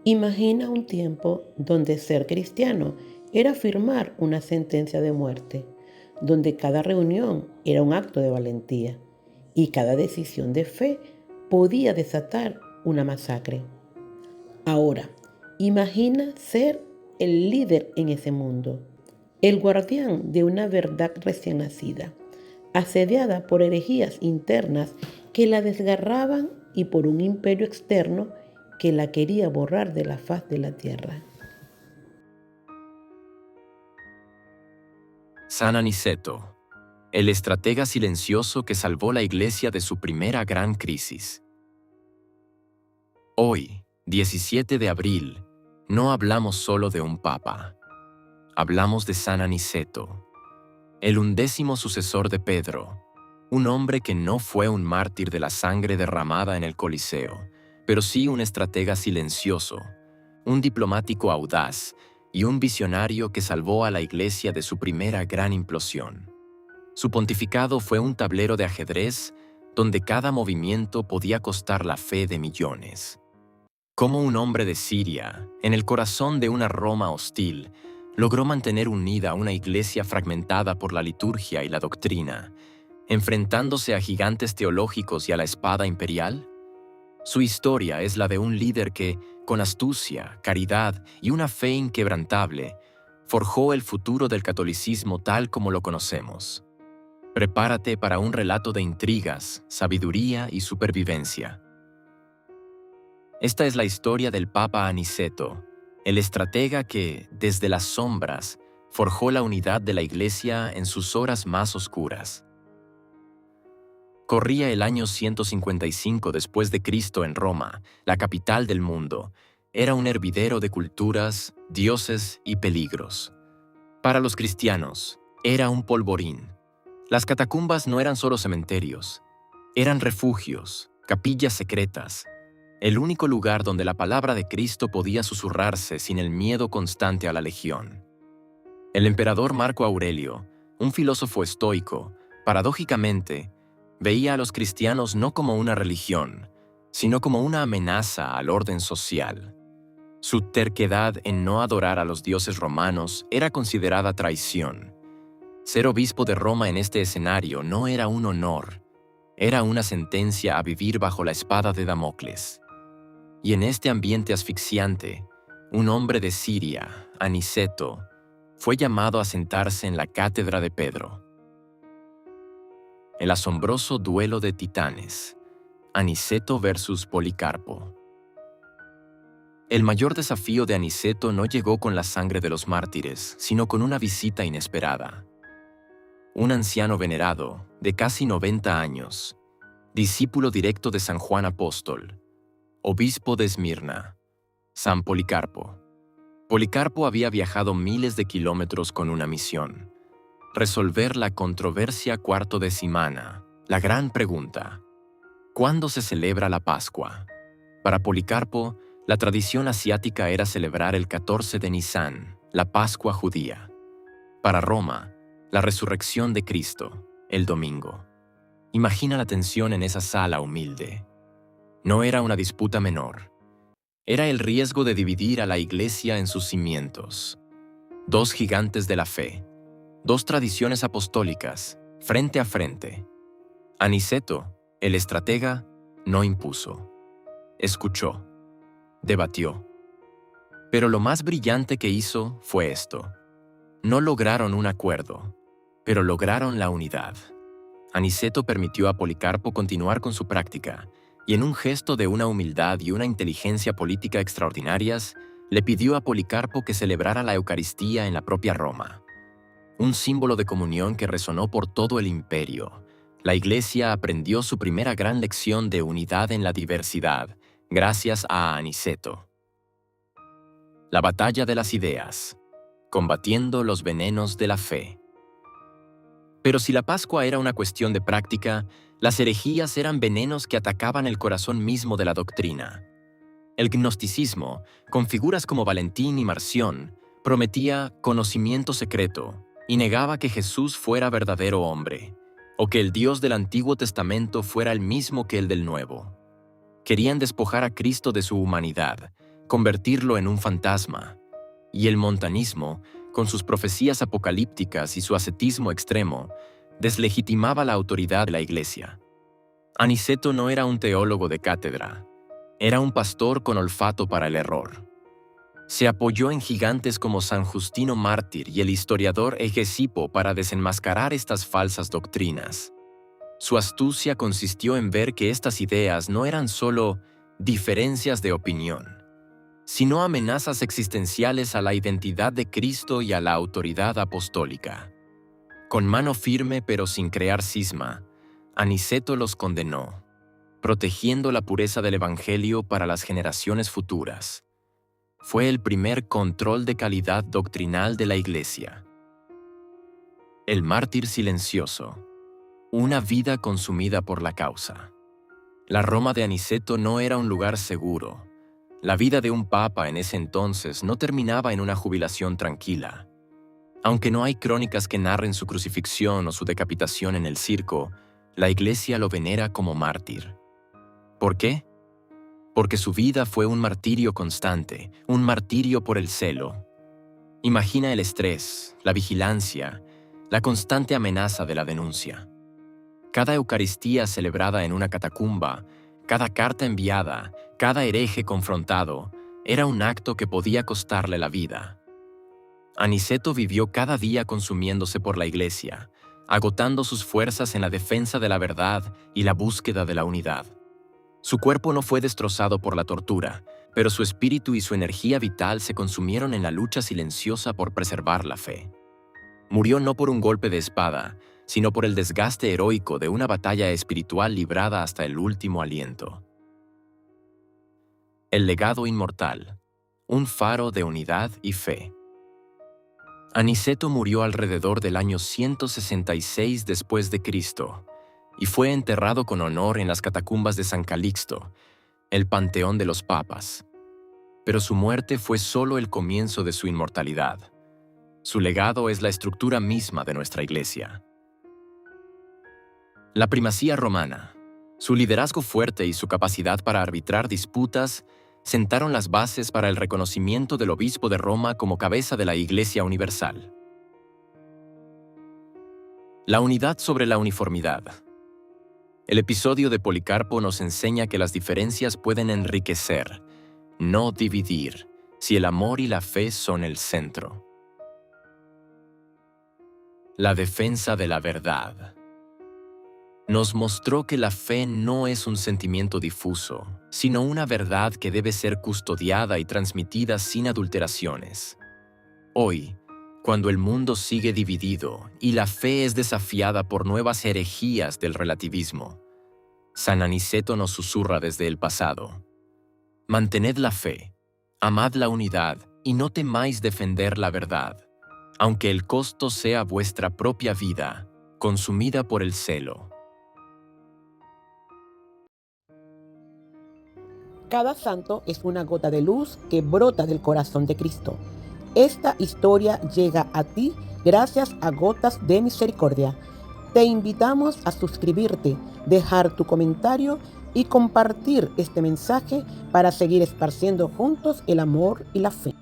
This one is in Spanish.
Imagina un tiempo donde ser cristiano era firmar una sentencia de muerte, donde cada reunión era un acto de valentía y cada decisión de fe podía desatar una masacre. Ahora, imagina ser el líder en ese mundo, el guardián de una verdad recién nacida, asediada por herejías internas que la desgarraban y por un imperio externo que la quería borrar de la faz de la tierra. San Aniceto, el estratega silencioso que salvó la Iglesia de su primera gran crisis. Hoy, 17 de abril, no hablamos solo de un papa. Hablamos de San Aniceto, el 11º sucesor de Pedro, un hombre que no fue un mártir de la sangre derramada en el Coliseo, pero sí un estratega silencioso, un diplomático audaz y un visionario que salvó a la Iglesia de su primera gran implosión. Su pontificado fue un tablero de ajedrez donde cada movimiento podía costar la fe de millones. Como un hombre de Siria, en el corazón de una Roma hostil, logró mantener unida una iglesia fragmentada por la liturgia y la doctrina, enfrentándose a gigantes teológicos y a la espada imperial? Su historia es la de un líder que, con astucia, caridad y una fe inquebrantable, forjó el futuro del catolicismo tal como lo conocemos. Prepárate para un relato de intrigas, sabiduría y supervivencia. Esta es la historia del Papa Aniceto, el estratega que, desde las sombras, forjó la unidad de la Iglesia en sus horas más oscuras. Corría el año 155 después de Cristo en Roma, la capital del mundo. Era un hervidero de culturas, dioses y peligros. Para los cristianos, era un polvorín. Las catacumbas no eran solo cementerios, eran refugios, capillas secretas, el único lugar donde la palabra de Cristo podía susurrarse sin el miedo constante a la legión. El emperador Marco Aurelio, un filósofo estoico, paradójicamente, veía a los cristianos no como una religión, sino como una amenaza al orden social. Su terquedad en no adorar a los dioses romanos era considerada traición. Ser obispo de Roma en este escenario no era un honor, era una sentencia a vivir bajo la espada de Damocles. Y en este ambiente asfixiante, un hombre de Siria, Aniceto, fue llamado a sentarse en la cátedra de Pedro. El asombroso duelo de titanes, Aniceto versus Policarpo. El mayor desafío de Aniceto no llegó con la sangre de los mártires, sino con una visita inesperada. Un anciano venerado, de casi 90 años, discípulo directo de San Juan Apóstol, obispo de Esmirna, San Policarpo. Policarpo había viajado miles de kilómetros con una misión: resolver la controversia cuartodecimana, la gran pregunta: ¿cuándo se celebra la Pascua? Para Policarpo, la tradición asiática era celebrar el 14 de Nisan, la Pascua judía. Para Roma, la resurrección de Cristo, el domingo. Imagina la tensión en esa sala humilde. No era una disputa menor. Era el riesgo de dividir a la Iglesia en sus cimientos. Dos gigantes de la fe, dos tradiciones apostólicas, frente a frente. Aniceto, el estratega, no impuso. Escuchó. Debatió. Pero lo más brillante que hizo fue esto. No lograron un acuerdo, pero lograron la unidad. Aniceto permitió a Policarpo continuar con su práctica, y en un gesto de una humildad y una inteligencia política extraordinarias, le pidió a Policarpo que celebrara la Eucaristía en la propia Roma. Un símbolo de comunión que resonó por todo el imperio. La Iglesia aprendió su primera gran lección de unidad en la diversidad, gracias a Aniceto. La batalla de las ideas, combatiendo los venenos de la fe. Pero si la Pascua era una cuestión de práctica, las herejías eran venenos que atacaban el corazón mismo de la doctrina. El gnosticismo, con figuras como Valentín y Marción, prometía conocimiento secreto y negaba que Jesús fuera verdadero hombre, o que el Dios del Antiguo Testamento fuera el mismo que el del Nuevo. Querían despojar a Cristo de su humanidad, convertirlo en un fantasma, y el montanismo, con sus profecías apocalípticas y su ascetismo extremo, deslegitimaba la autoridad de la Iglesia. Aniceto no era un teólogo de cátedra, era un pastor con olfato para el error. Se apoyó en gigantes como San Justino Mártir y el historiador Hegesipo para desenmascarar estas falsas doctrinas. Su astucia consistió en ver que estas ideas no eran solo diferencias de opinión, sino amenazas existenciales a la identidad de Cristo y a la autoridad apostólica. Con mano firme pero sin crear cisma, Aniceto los condenó, protegiendo la pureza del Evangelio para las generaciones futuras. Fue el primer control de calidad doctrinal de la Iglesia. El mártir silencioso. Una vida consumida por la causa. La Roma de Aniceto no era un lugar seguro. La vida de un papa en ese entonces no terminaba en una jubilación tranquila. Aunque no hay crónicas que narren su crucifixión o su decapitación en el circo, la Iglesia lo venera como mártir. ¿Por qué? Porque su vida fue un martirio constante, un martirio por el celo. Imagina el estrés, la vigilancia, la constante amenaza de la denuncia. Cada Eucaristía celebrada en una catacumba, cada carta enviada, cada hereje confrontado, era un acto que podía costarle la vida. Aniceto vivió cada día consumiéndose por la Iglesia, agotando sus fuerzas en la defensa de la verdad y la búsqueda de la unidad. Su cuerpo no fue destrozado por la tortura, pero su espíritu y su energía vital se consumieron en la lucha silenciosa por preservar la fe. Murió no por un golpe de espada, sino por el desgaste heroico de una batalla espiritual librada hasta el último aliento. El legado inmortal, un faro de unidad y fe. Aniceto murió alrededor del año 166 después de Cristo y fue enterrado con honor en las catacumbas de San Calixto, el panteón de los papas. Pero su muerte fue solo el comienzo de su inmortalidad. Su legado es la estructura misma de nuestra Iglesia. La primacía romana, su liderazgo fuerte y su capacidad para arbitrar disputas sentaron las bases para el reconocimiento del obispo de Roma como cabeza de la Iglesia universal. La unidad sobre la uniformidad. El episodio de Policarpo nos enseña que las diferencias pueden enriquecer, no dividir, si el amor y la fe son el centro. La defensa de la verdad. Nos mostró que la fe no es un sentimiento difuso, sino una verdad que debe ser custodiada y transmitida sin adulteraciones. Hoy, cuando el mundo sigue dividido y la fe es desafiada por nuevas herejías del relativismo, San Aniceto nos susurra desde el pasado: mantened la fe, amad la unidad y no temáis defender la verdad, aunque el costo sea vuestra propia vida, consumida por el celo. Cada santo es una gota de luz que brota del corazón de Cristo. Esta historia llega a ti gracias a Gotas de Misericordia. Te invitamos a suscribirte, dejar tu comentario y compartir este mensaje para seguir esparciendo juntos el amor y la fe.